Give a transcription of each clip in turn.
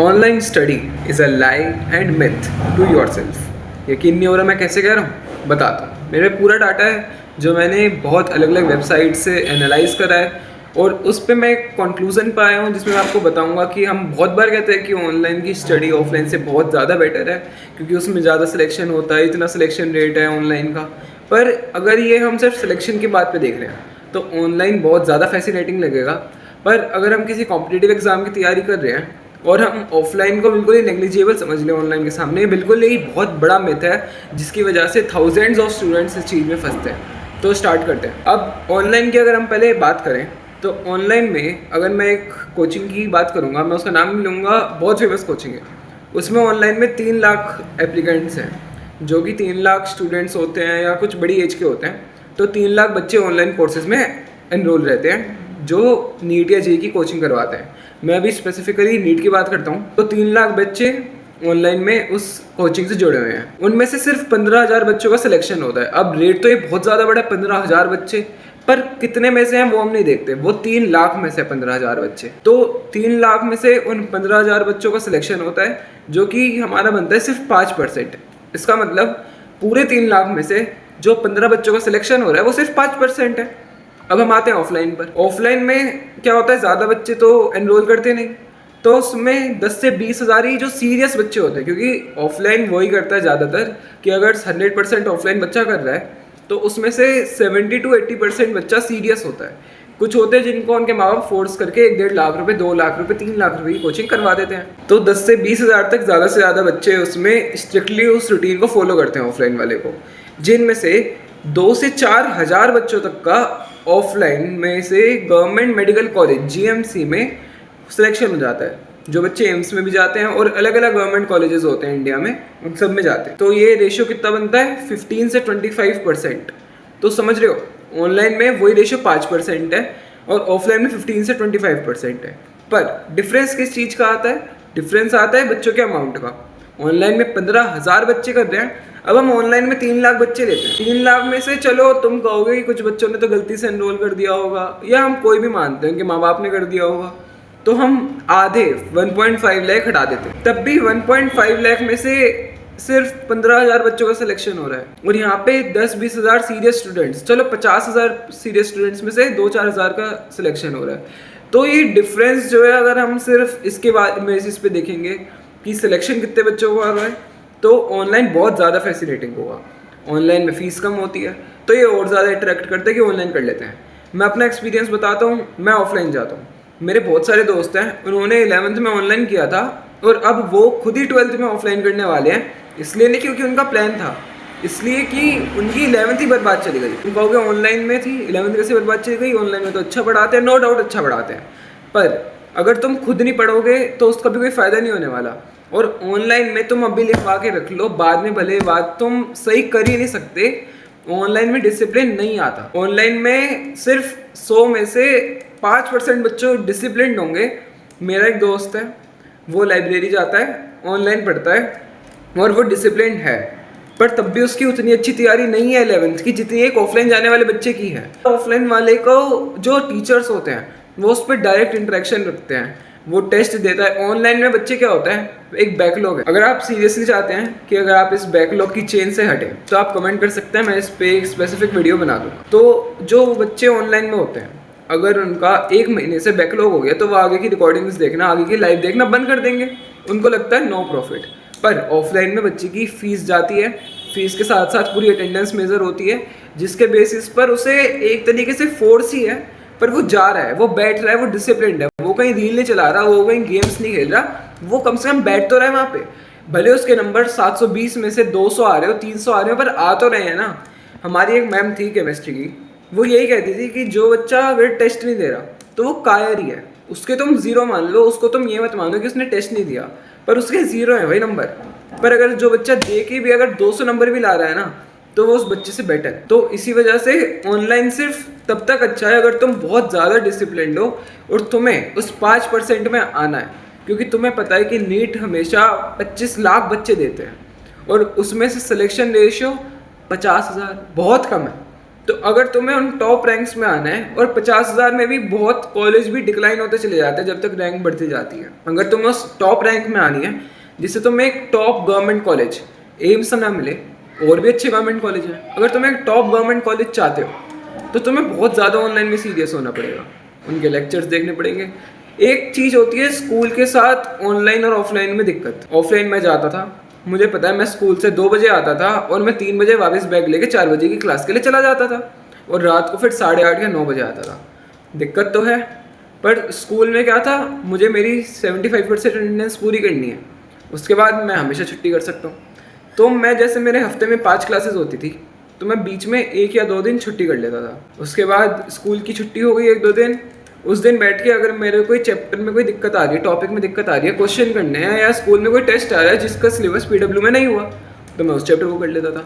Online study is a lie and myth to yourself. यकीन नहीं हो रहा मैं कैसे कह रहा हूँ, बताता हूँ। मेरे पूरा डाटा है जो मैंने बहुत अलग अलग वेबसाइट से एनालाइज करा है और उस पर मैं एक कंक्लूजन पे आया हूँ जिसमें मैं आपको बताऊंगा कि हम बहुत बार कहते हैं कि ऑनलाइन की स्टडी ऑफलाइन से बहुत ज़्यादा बेटर है क्योंकि उसमें ज़्यादा सिलेक्शन होता है, इतना सिलेक्शन रेट है ऑनलाइन का। पर अगर ये हम सिर्फ सिलेक्शन की बात पे देख रहे हैं तो ऑनलाइन बहुत ज़्यादा फैसिनेटिंग लगेगा। पर अगर हम किसी कॉम्पिटिटिव एग्ज़ाम की तैयारी कर रहे हैं और हम ऑफलाइन को बिल्कुल ही नेग्लिजिबल समझ लें ऑनलाइन के सामने, बिल्कुल ही बहुत बड़ा मिथ है जिसकी वजह से थाउजेंड्स ऑफ स्टूडेंट्स इस चीज़ में फंसते हैं। तो स्टार्ट करते हैं। अब ऑनलाइन की अगर हम पहले बात करें तो ऑनलाइन में अगर मैं एक कोचिंग की बात करूँगा, मैं उसका नाम लूँगा, बहुत फेमस कोचिंग है। उसमें ऑनलाइन में 3 लाख एप्लीकेंट्स हैं, जो कि 3 लाख स्टूडेंट्स होते हैं या कुछ बड़ी एज के होते हैं। तो 3 लाख बच्चे ऑनलाइन कोर्सेज में एनरोल रहते हैं जो नीट या जेईई की कोचिंग करवाते हैं। मैं अभी स्पेसिफिकली नीट की बात करता हूँ। तो 3 लाख बच्चे ऑनलाइन में उस कोचिंग से जुड़े हुए हैं। उनमें से सिर्फ 15,000 बच्चों का सिलेक्शन होता है। अब रेट तो ये बहुत ज़्यादा बड़ा है, 15,000 बच्चे, पर कितने में से हैं वो हम नहीं देखते। वो 3 लाख में से 15,000 बच्चे, तो 3 लाख में से उन 15,000 बच्चों का सिलेक्शन होता है जो कि हमारा बनता है सिर्फ 5%। इसका मतलब पूरे 3 लाख में से जो 15 बच्चों का सिलेक्शन हो रहा है वो सिर्फ 5% है। अब हम आते हैं ऑफलाइन पर। ऑफलाइन में क्या होता है, ज़्यादा बच्चे तो एनरोल करते नहीं, तो उसमें 10 से 20,000 ही जो सीरियस बच्चे होते हैं, क्योंकि ऑफलाइन वही करता है ज़्यादातर कि अगर 100% ऑफलाइन बच्चा कर रहा है तो उसमें से 70 to 80% बच्चा सीरियस होता है। कुछ होते हैं जिनको उनके माँ बाप फोर्स करके 1-1.5 लाख रुपए, 2 लाख रुपए, 3 लाख रुपए की कोचिंग करवा देते हैं। तो 10 से 20,000 तक ज़्यादा से ज़्यादा बच्चे उसमें स्ट्रिक्टली उस रूटीन को फॉलो करते हैं ऑफलाइन वाले को, जिनमें से 2 से 4,000 बच्चों तक का ऑफलाइन में से गवर्नमेंट मेडिकल कॉलेज जीएमसी में सिलेक्शन हो जाता है। जो बच्चे एम्स में भी जाते हैं और अलग अलग गवर्नमेंट कॉलेजेस होते हैं इंडिया में, उन सब में जाते हैं। तो ये रेशियो कितना बनता है, 15 से 25%। तो समझ रहे हो, ऑनलाइन में वही रेशियो 5% है और ऑफलाइन में 15 से 25% है। पर डिफरेंस किस चीज़ का आता है? डिफरेंस आता है बच्चों के अमाउंट का। ऑनलाइन में 15,000 बच्चे कर रहे हैं, अब हम ऑनलाइन में 3 लाख बच्चे लेते हैं। 3 लाख में से चलो तुम कहोगे कि कुछ बच्चों ने तो गलती से एनरोल कर दिया होगा, या हम कोई भी मानते हैं कि माँ बाप ने कर दिया होगा, तो हम आधे 1.5 लाख हटा देते हैं। तब भी 1.5 लाख में से सिर्फ 15,000 बच्चों का सिलेक्शन हो रहा है और यहाँ पे 10-20 हज़ार सीरियस स्टूडेंट्स, चलो 50,000 सीरियस स्टूडेंट्स में से 2-4 हज़ार का सिलेक्शन हो रहा है। तो ये डिफरेंस जो है, अगर हम सिर्फ इसके बेसिस पे देखेंगे कि सिलेक्शन कितने बच्चों को आ रहा है, तो ऑनलाइन बहुत ज़्यादा फैसिनेटिंग होगा। ऑनलाइन में फ़ीस कम होती है तो ये और ज़्यादा अट्रैक्ट करते हैं कि ऑनलाइन कर लेते हैं। मैं अपना एक्सपीरियंस बताता हूँ, मैं ऑफलाइन जाता हूँ। मेरे बहुत सारे दोस्त हैं, उन्होंने 11th में ऑनलाइन किया था और अब वो खुद ही 12th में ऑफलाइन करने वाले हैं। इसलिए नहीं क्योंकि उनका प्लान था, इसलिए कि उनकी 11th ही बर्बाद चली गई। तुम कहोगे ऑनलाइन में थी, 11th कैसे बर्बाद चली गई? ऑनलाइन में तो अच्छा पढ़ाते हैं, नो डाउट अच्छा पढ़ाते हैं, पर अगर तुम खुद नहीं पढ़ोगे तो उसका भी कोई फ़ायदा नहीं होने वाला। और ऑनलाइन में तुम अभी लिखवा के रख लो, बाद में भले बात तुम सही कर ही नहीं सकते। ऑनलाइन में डिसिप्लिन नहीं आता। ऑनलाइन में सिर्फ 100 में से 5% बच्चों डिसिप्लिन होंगे। मेरा एक दोस्त है, वो लाइब्रेरी जाता है, ऑनलाइन पढ़ता है और वो डिसिप्लिन है, पर तब भी उसकी उतनी अच्छी तैयारी नहीं है 11th की जितनी एक ऑफलाइन जाने वाले बच्चे की है। ऑफलाइन वाले को जो टीचर्स होते हैं वो उस पर डायरेक्ट इंटरेक्शन रखते हैं, वो टेस्ट देता है। ऑनलाइन में बच्चे क्या होता है, एक बैकलॉग है। अगर आप सीरियसली चाहते हैं कि अगर आप इस बैकलॉग की चेन से हटें तो आप कमेंट कर सकते हैं, मैं इस पर एक स्पेसिफिक वीडियो बना दूँगा। तो जो बच्चे ऑनलाइन में होते हैं, अगर उनका 1 महीने से बैकलॉग हो गया तो वो आगे की रिकॉर्डिंग्स देखना, आगे की लाइव देखना बंद कर देंगे। उनको लगता है नो प्रॉफिट। पर ऑफलाइन में बच्चे की फ़ीस जाती है, फीस के साथ साथ पूरी अटेंडेंस मेजर होती है, जिसके बेसिस पर उसे एक तरीके से फोर्स ही है, पर वो जा रहा है, वो बैठ रहा है, वो डिसिप्लिन्ड है, वो कहीं रील नहीं चला रहा, वो कहीं गेम्स नहीं खेल रहा, वो कम से कम बैठ तो रहा है वहाँ पे। भले उसके नंबर 720 में से 200 आ रहे हो, 300 आ रहे हो, पर आ तो रहे हैं ना। हमारी एक मैम थी केमिस्ट्री की, वो यही कहती थी कि जो बच्चा अगर टेस्ट नहीं दे रहा तो वो कायर ही है, उसके तुम 0 मान लो, उसको तुम ये मत मानो कि उसने टेस्ट नहीं दिया, पर उसके 0 है भाई नंबर। पर अगर जो बच्चा दे के भी अगर 200 नंबर भी ला रहा है ना, तो वो उस बच्चे से बेटर है। तो इसी वजह से ऑनलाइन सिर्फ तब तक अच्छा है अगर तुम बहुत ज़्यादा डिसिप्लिन्ड हो और तुम्हें उस 5% में आना है, क्योंकि तुम्हें पता है कि नीट हमेशा 25 लाख बच्चे देते हैं और उसमें से सिलेक्शन रेशियो 50,000 बहुत कम है। तो अगर तुम्हें उन टॉप रैंक्स में आना है, और 50,000 में भी बहुत कॉलेज भी डिक्लाइन होते चले जाते हैं जब तक रैंक बढ़ती जाती है। अगर तुम्हें उस टॉप रैंक में आनी है जिससे तुम्हें एक टॉप गवर्नमेंट कॉलेज एम्स ना मिले, और भी अच्छे गवर्नमेंट कॉलेज हैं, अगर तुम्हें एक टॉप गवर्नमेंट कॉलेज चाहते हो तो तुम्हें बहुत ज़्यादा ऑनलाइन में सीरियस होना पड़ेगा, उनके लेक्चर्स देखने पड़ेंगे। एक चीज़ होती है स्कूल के साथ ऑनलाइन और ऑफलाइन में दिक्कत। ऑफलाइन में जाता था, मुझे पता है मैं स्कूल से 2 बजे आता था और मैं 3 बजे वापस बैग लेके 4 बजे की क्लास के लिए चला जाता था, और रात को फिर 8:30 या 9 बजे आता था। दिक्कत तो है, पर स्कूल में क्या था, मुझे मेरी 75% अटेंडेंस पूरी करनी है, उसके बाद मैं हमेशा छुट्टी कर सकता हूँ। तो मैं जैसे मेरे हफ्ते में 5 क्लासेस होती थी, तो मैं बीच में 1 या 2 दिन छुट्टी कर लेता था। उसके बाद स्कूल की छुट्टी हो गई 1-2 दिन, उस दिन बैठ के अगर मेरे कोई चैप्टर में कोई दिक्कत आ रही है, टॉपिक में दिक्कत आ रही है, क्वेश्चन करने हैं, या स्कूल में कोई टेस्ट आ रहा है जिसका सिलेबस PW में नहीं हुआ, तो मैं उस चैप्टर को कर लेता था।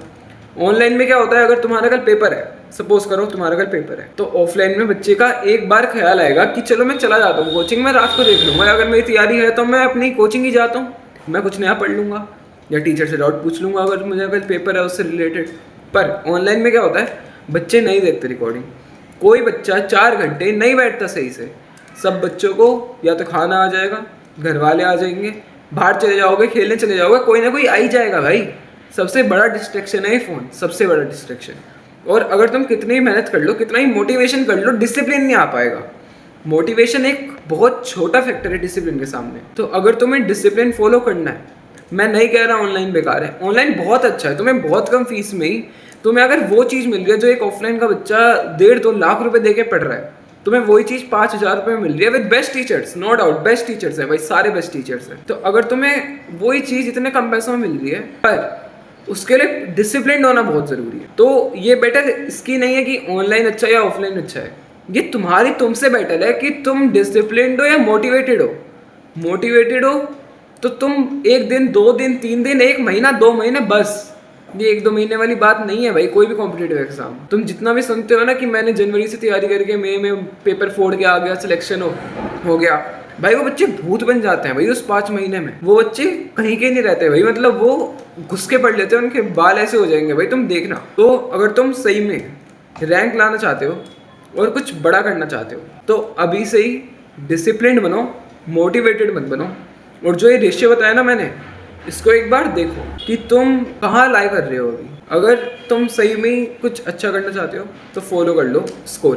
ऑनलाइन में क्या होता है, अगर तुम्हारा कल पेपर है, सपोज करो तुम्हारा कल पेपर है, तो ऑफलाइन में बच्चे का एक बार ख्याल आएगा कि चलो मैं चला जाता हूँ कोचिंग में, रात को देख लूँगा, अगर मेरी तैयारी है तो मैं अपनी कोचिंग ही जाता हूँ, मैं कुछ नया पढ़ लूँगा या टीचर से डाउट पूछ लूँगा अगर मुझे कल पेपर है उससे रिलेटेड। पर ऑनलाइन में क्या होता है, बच्चे नहीं देखते रिकॉर्डिंग, कोई बच्चा 4 घंटे नहीं बैठता सही से। सब बच्चों को या तो खाना आ जाएगा, घर वाले आ जाएंगे, बाहर चले जाओगे, खेलने चले जाओगे, कोई ना कोई आ ही जाएगा भाई। सबसे बड़ा डिस्ट्रैक्शन है ये फ़ोन, सबसे बड़ा डिस्ट्रैक्शन। और अगर तुम कितनी मेहनत कर लो, कितना ही मोटिवेशन कर लो, डिसिप्लिन नहीं आ पाएगा। मोटिवेशन एक बहुत छोटा फैक्टर है डिसिप्लिन के सामने। तो अगर तुम्हें डिसिप्लिन फॉलो करना है, मैं नहीं कह रहा ऑनलाइन बेकार है, ऑनलाइन बहुत अच्छा है, तुम्हें बहुत कम फीस में ही तुम्हें अगर वो चीज़ मिल रही है जो एक ऑफलाइन का बच्चा 1.5-2 लाख रुपए दे के पढ़ रहा है, तुम्हें वही चीज़ 5,000 रुपये में मिल रही है with best teachers, no doubt best teachers है भाई, सारे बेस्ट टीचर्स हैं। तो अगर तुम्हें वही चीज़ इतने कम पैसों में मिल रही है, पर उसके लिए डिसिप्लिन होना बहुत ज़रूरी है। तो ये बेटर इसकी नहीं है कि ऑनलाइन अच्छा है या ऑफलाइन अच्छा है, ये तुम्हारी तुमसे बेटर है कि तुम डिसिप्लिन्ड हो या मोटिवेटेड हो। मोटिवेटेड हो तो तुम 1 दिन, 2 दिन, 3 दिन, 1 महीना, 2 महीने, बस ये 1-2 महीने वाली बात नहीं है भाई। कोई भी कॉम्पिटिटिव एग्जाम तुम जितना भी सुनते हो ना कि मैंने जनवरी से तैयारी करके मई में पेपर फोड़ के आ गया, सिलेक्शन हो गया, भाई वो बच्चे भूत बन जाते हैं भाई उस 5 महीने में। वो बच्चे कहीं के नहीं रहते भाई, मतलब वो घुस के पढ़ लेते हैं, उनके बाल ऐसे हो जाएंगे भाई, तुम देखना। तो अगर तुम सही में रैंक लाना चाहते हो और कुछ बड़ा करना चाहते हो तो अभी से ही डिसिप्लिन्ड बनो, मोटिवेटेड मत बनो। और जो ये रेशियो बताया ना मैंने, इसको एक बार देखो कि तुम कहाँ लाई कर रहे हो अभी। अगर तुम सही में ही कुछ अच्छा करना चाहते हो तो फॉलो कर लो स्कोर।